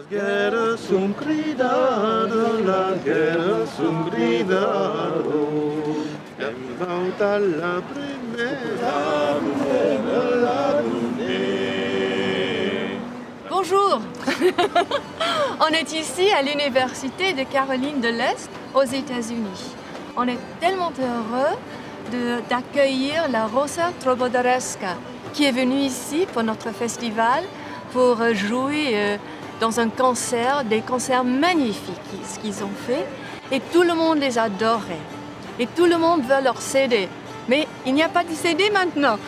Las guerras un cuidado, las guerras un cuidado. Inventa la primera la Bonjour. On est ici à l'Université de Caroline de l'Est aux États-Unis. On est tellement heureux d'accueillir la Rosa Trovadoresca qui est venue ici pour notre festival pour jouer dans un concert, des concerts magnifiques qu'ils ont fait et tout le monde les adorait. Et tout le monde veut leur CD. Mais il n'y a pas de CD maintenant.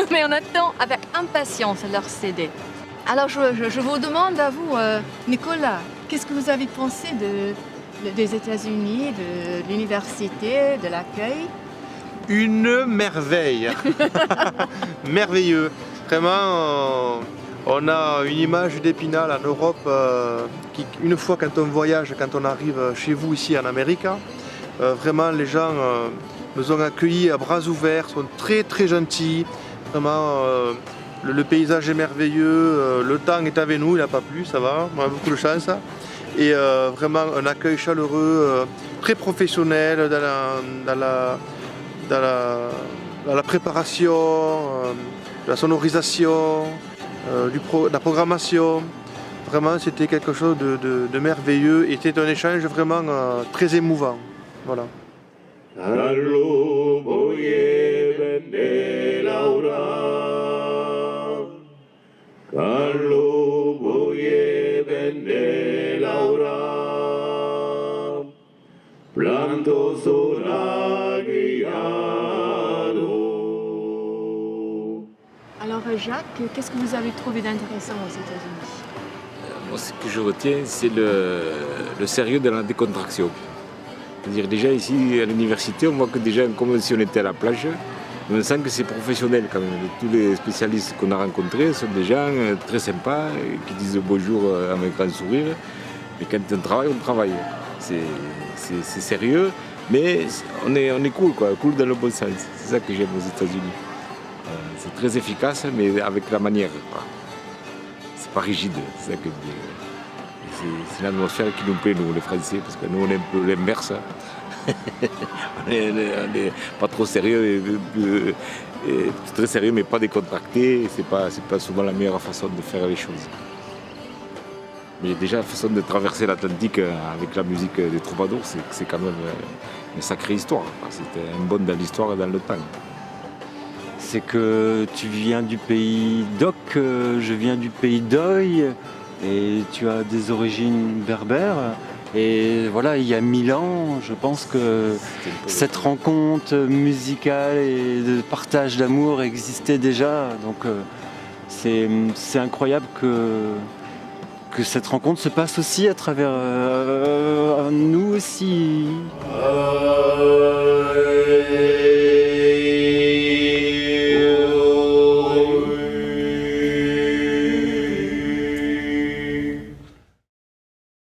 Mais on attend avec impatience leur CD. Alors je vous demande à vous, Nicolas, qu'est-ce que vous avez pensé des États-Unis, de l'université, de l'accueil? Une merveille. Merveilleux. Vraiment, on a une image d'Épinal en Europe qui, une fois quand on voyage, quand on arrive chez vous ici en Amérique, vraiment les gens nous ont accueillis à bras ouverts, sont très très gentils. Vraiment, le paysage est merveilleux, le temps est avec nous, il n'a pas plu, ça va, on a beaucoup de chance. Et vraiment un accueil chaleureux, très professionnel dans la préparation, la sonorisation, de la programmation. Vraiment, c'était quelque chose de merveilleux et c'était un échange vraiment très émouvant. Voilà. Alors Jacques, qu'est-ce que vous avez trouvé d'intéressant aux États-Unis? Moi, ce que je retiens, c'est le sérieux de la décontraction. C'est-à-dire déjà ici à l'université, on voit que déjà comme si on était à la plage, on sent que c'est professionnel quand même. Tous les spécialistes qu'on a rencontrés sont des gens très sympas, qui disent bonjour avec un grand sourire. Mais quand on travaille. C'est sérieux, mais on est cool, quoi, cool dans le bon sens. C'est ça que j'aime aux États-Unis. C'est très efficace, mais avec la manière. C'est pas rigide, c'est ça que je dis. C'est l'atmosphère qui nous plaît, nous, les Français, parce que nous, on est un peu l'inverse. on est pas trop sérieux, et très sérieux, mais pas décontracté. C'est pas souvent la meilleure façon de faire les choses. Mais déjà, la façon de traverser l'Atlantique avec la musique des troubadours, c'est quand même une sacrée histoire. C'était un bond dans l'histoire et dans le temps. C'est que tu viens du pays d'Oc, je viens du pays d'Oï, et tu as des origines berbères. Et voilà, il y a 1000 ans, je pense que cette rencontre musicale et de partage d'amour existait déjà. Donc c'est incroyable que cette rencontre se passe aussi à travers nous aussi.